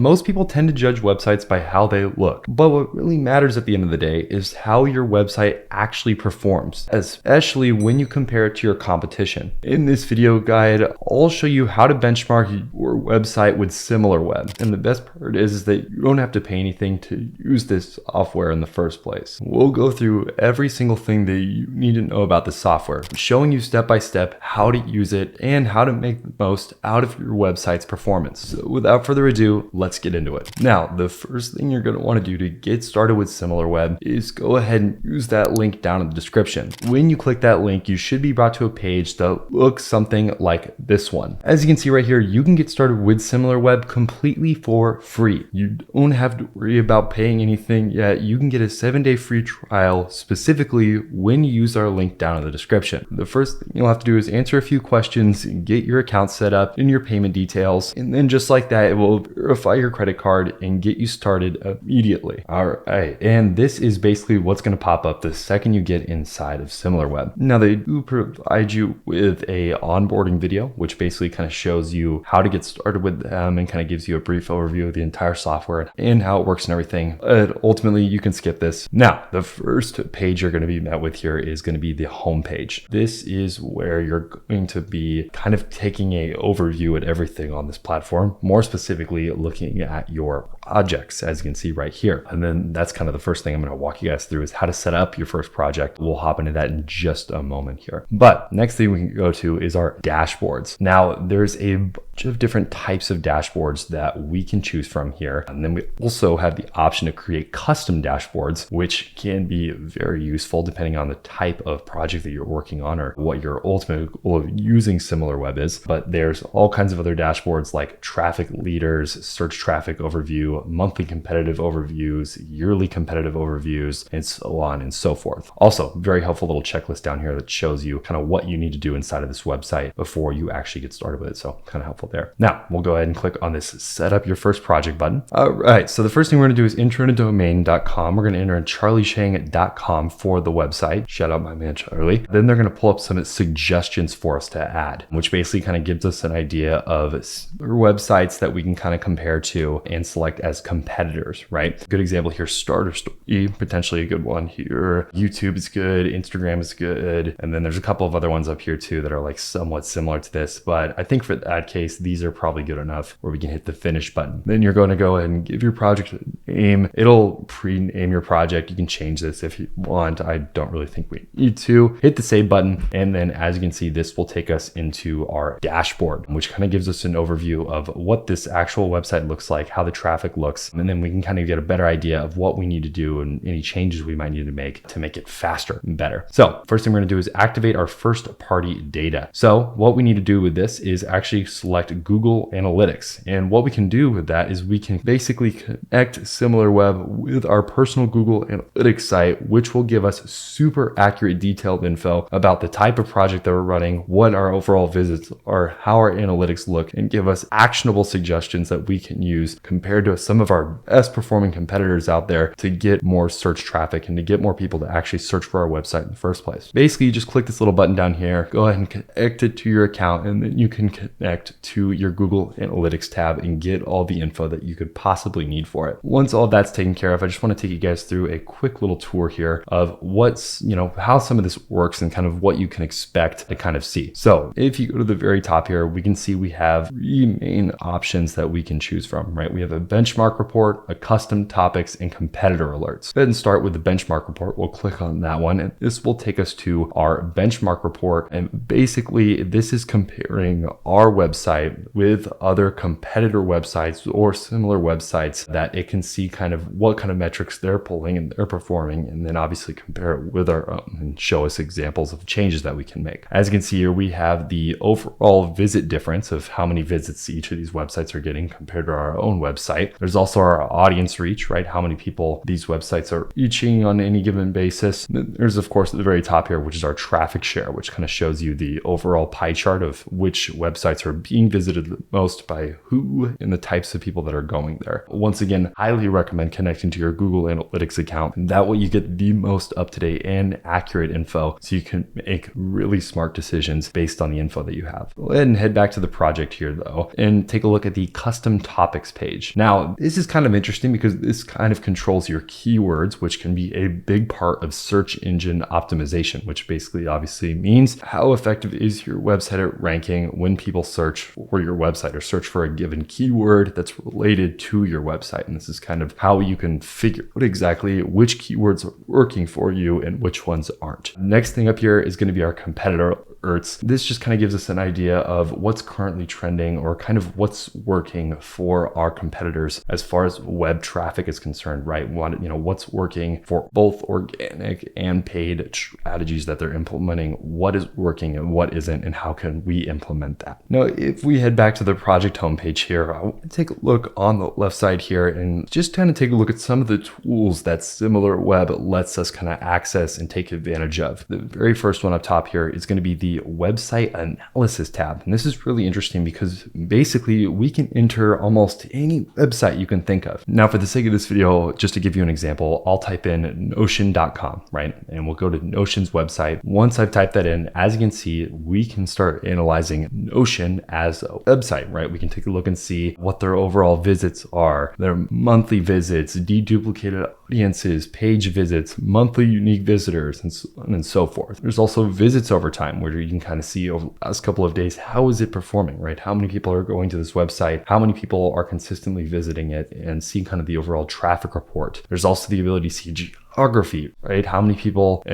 Most people tend to judge websites by how they look, but what really matters at the end of the day is how your website actually performs, especially when you compare it to your competition. In this video guide, I'll show you how to benchmark your website with Similarweb. And the best part is that you don't have to pay anything to use this software in the first place. We'll go through every single thing that you need to know about the software, showing you step by step how to use it and how to make the most out of your website's performance. So without further ado, let's get into it. Now, the first thing you're going to want to do to get started with Similarweb is go ahead and use that link down in the description. When you click that link, you should be brought to a page that looks something like this one. As you can see right here, you can get started with Similarweb completely for free. You don't have to worry about paying anything yet. You can get a 7-day free trial specifically when you use our link down in the description. The first thing you'll have to do is answer a few questions, get your account set up and your payment details, and then just like that, it will verify your credit card and get you started immediately. All right, and this is basically what's going to pop up the second you get inside of Similarweb. Now, they do provide you with a onboarding video, which basically kind of shows you how to get started with them and kind of gives you a brief overview of the entire software and how it works and everything. Ultimately, you can skip this. Now, the first page you're going to be met with here is going to be the home page. This is where you're going to be kind of taking a overview at everything on this platform, more specifically looking at your projects, as you can see right here. And then that's kind of the first thing I'm going to walk you guys through is how to set up your first project. We'll hop into that in just a moment here. But next thing we can go to is our dashboards. Now, there's a bunch of different types of dashboards that we can choose from here. And then we also have the option to create custom dashboards, which can be very useful depending on the type of project that you're working on or what your ultimate goal of using Similarweb is. But there's all kinds of other dashboards like traffic leaders, search traffic overview, monthly competitive overviews, yearly competitive overviews, and so on and so forth. Also, very helpful little checklist down here that shows you kind of what you need to do inside of this website before you actually get started with it. So kind of helpful there. Now, we'll go ahead and click on this set up your first project button. All right, so the first thing we're going to do is enter in a domain.com. We're going to enter in charlieshang.com for the website. Shout out my man Charlie. Then they're going to pull up some suggestions for us to add, which basically kind of gives us an idea of websites that we can kind of compare to and select as competitors, right? Good example here, Starter Story, potentially a good one here. YouTube is good, Instagram is good, and then there's a couple of other ones up here too that are like somewhat similar to this, but I think for that case, these are probably good enough where we can hit the finish button. Then you're going to go ahead and give your project a name. It'll pre-name your project. You can change this if you want. I don't really think we need to. Hit the save button, and then as you can see, this will take us into our dashboard, which kind of gives us an overview of what this actual website looks like, how the traffic looks, and then we can kind of get a better idea of what we need to do and any changes we might need to make it faster and better. So first thing we're going to do is activate our first party data. So what we need to do with this is actually select Google Analytics. And what we can do with that is we can basically connect Similarweb with our personal Google Analytics site, which will give us super accurate, detailed info about the type of project that we're running, what our overall visits are, how our analytics look, and give us actionable suggestions that we can use compared to some of our best performing competitors out there to get more search traffic and to get more people to actually search for our website in the first place. Basically, you just click this little button down here, go ahead and connect it to your account, and then you can connect to your Google Analytics tab and get all the info that you could possibly need for it. Once all that's taken care of, I just want to take you guys through a quick little tour here of what's, how some of this works and kind of what you can expect to kind of see. So if you go to the very top here, we can see we have 3 main options that we can choose from, right? We have a benchmark report, a custom topics, and competitor alerts. Go ahead and start with the benchmark report. We'll click on that one, and this will take us to our benchmark report. And basically, this is comparing our website with other competitor websites or similar websites that it can see kind of what kind of metrics they're pulling and they're performing, and then obviously compare it with our own and show us examples of changes that we can make. As you can see here, we have the overall visit difference of how many visits each of these websites are getting compared to our own website. There's also our audience reach, right? How many people these websites are reaching on any given basis. There's of course at the very top here, which is our traffic share, which kind of shows you the overall pie chart of which websites are being visited the most by who and the types of people that are going there. Once again, highly recommend connecting to your Google Analytics account. That way you get the most up-to-date and accurate info so you can make really smart decisions based on the info that you have. Go ahead and head back to the project here though, and take a look at the custom topic topics page. Now, this is kind of interesting because this kind of controls your keywords, which can be a big part of search engine optimization, which basically obviously means how effective is your website at ranking when people search for your website or search for a given keyword that's related to your website. And this is kind of how you can figure out exactly which keywords are working for you and which ones aren't. Next thing up here is going to be our competitor alerts. This just kind of gives us an idea of what's currently trending or kind of what's working for our competitors as far as web traffic is concerned, right? What's working for both organic and paid strategies that they're implementing, what is working and what isn't, and how can we implement that. Now, if we head back to the project homepage here, I want to take a look on the left side here and just kind of take a look at some of the tools that Similarweb lets us kind of access and take advantage of. The very first one up top here is going to be the website analysis tab. And this is really interesting because basically we can enter almost any website you can think of. Now, for the sake of this video, just to give you an example, I'll type in notion.com, right? And we'll go to Notion's website. Once I've typed that in, as you can see, we can start analyzing Notion as a website, right? We can take a look and see what their overall visits are, their monthly visits, deduplicated audiences, page visits, monthly unique visitors, and so on and so forth. There's also visits over time, where you can kind of see over the last couple of days, how is it performing, right? How many people are going to this website? How many people are consistently visiting it, and see kind of the overall traffic report. There's also the ability to see geography, right? How many people,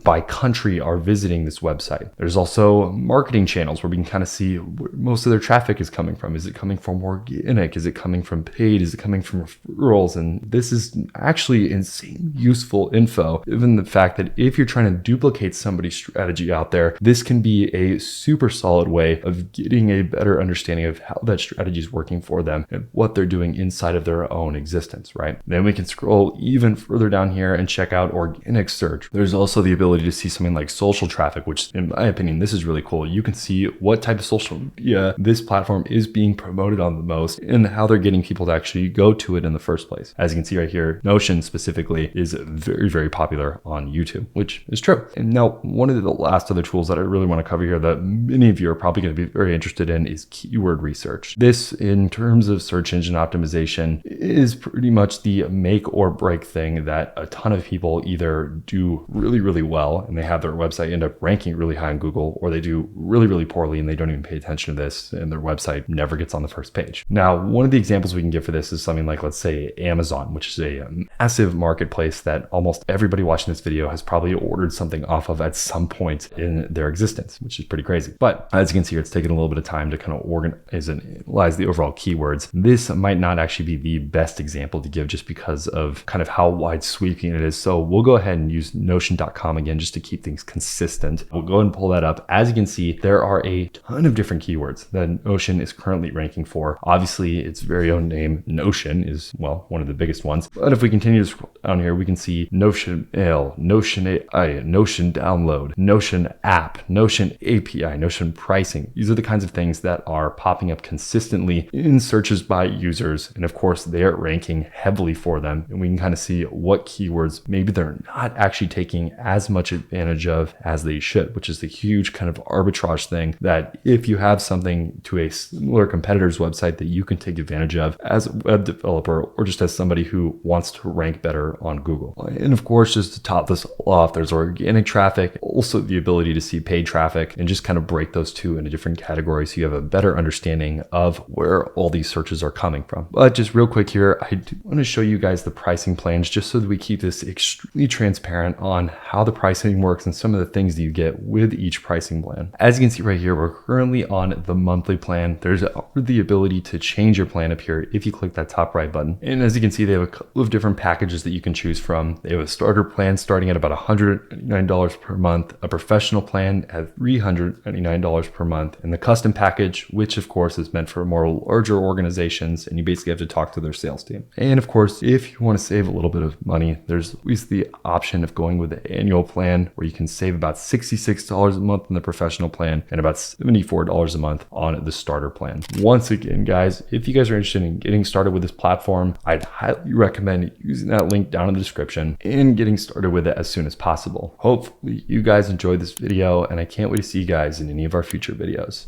by country are visiting this website. There's also marketing channels where we can kind of see where most of their traffic is coming from. Is it coming from organic? Is it coming from paid? Is it coming from referrals? And this is actually insanely useful info, given the fact that if you're trying to duplicate somebody's strategy out there, this can be a super solid way of getting a better understanding of how that strategy is working for them and what they're doing inside of their own existence, right? Then we can scroll even further down here and check out organic search. There's also the ability to see something like social traffic, which in my opinion, this is really cool. You can see what type of social media this platform is being promoted on the most and how they're getting people to actually go to it in the first place. As you can see right here, Notion specifically is very, very popular on YouTube, which is true. And now one of the last other tools that I really want to cover here that many of you are probably going to be very interested in is keyword research. This, in terms of search engine optimization, is pretty much the make or break thing that a ton of people either do really, really well and they have their website end up ranking really high on Google, or they do really, really poorly and they don't even pay attention to this and their website never gets on the first page. Now, one of the examples we can give for this is something like, let's say, Amazon, which is a massive marketplace that almost everybody watching this video has probably ordered something off of at some point in their existence, which is pretty crazy. But as you can see here, it's taken a little bit of time to kind of organize and analyze the overall keywords. This might not actually be the best example to give just because of kind of how wide sweeping it is. So we'll go ahead and use notion.com again just to keep things consistent. We'll go ahead and pull that up. As you can see, there are a ton of different keywords that Notion is currently ranking for. Obviously, its very own name, Notion, is, well, one of the biggest ones. But if we continue to scroll down here, we can see Notion Mail, Notion AI, Notion Download, Notion App, Notion API, Notion Pricing. These are the kinds of things that are popping up consistently in searches by users. And of course, they're ranking heavily for them. And we can kind of see what keywords maybe they're not actually taking as much advantage of as they should, which is the huge kind of arbitrage thing that if you have something to a similar competitor's website that you can take advantage of as a web developer or just as somebody who wants to rank better on Google. And of course, just to top this all off, there's organic traffic, also the ability to see paid traffic, and just kind of break those two into different categories so you have a better understanding of where all these searches are coming from. But just real quick here, I do want to show you guys the pricing plans just so that we keep this extremely transparent on how the pricing works and some of the things that you get with each pricing plan. As you can see right here, we're currently on the monthly plan. There's the ability to change your plan up here if you click that top right button. And as you can see, they have a couple of different packages that you can choose from. They have a starter plan starting at about $199 per month, a professional plan at $399 per month, and the custom package, which of course is meant for more larger organizations, and you basically have to talk to their sales team. And of course, if you want to save a little bit of money, there's at least the option of going with the annual plan where you can save about $66 a month in the professional plan and about $74 a month on the starter plan. Once again, guys, if you guys are interested in getting started with this platform, I'd highly recommend using that link down in the description and getting started with it as soon as possible. Hopefully you guys enjoyed this video, and I can't wait to see you guys in any of our future videos.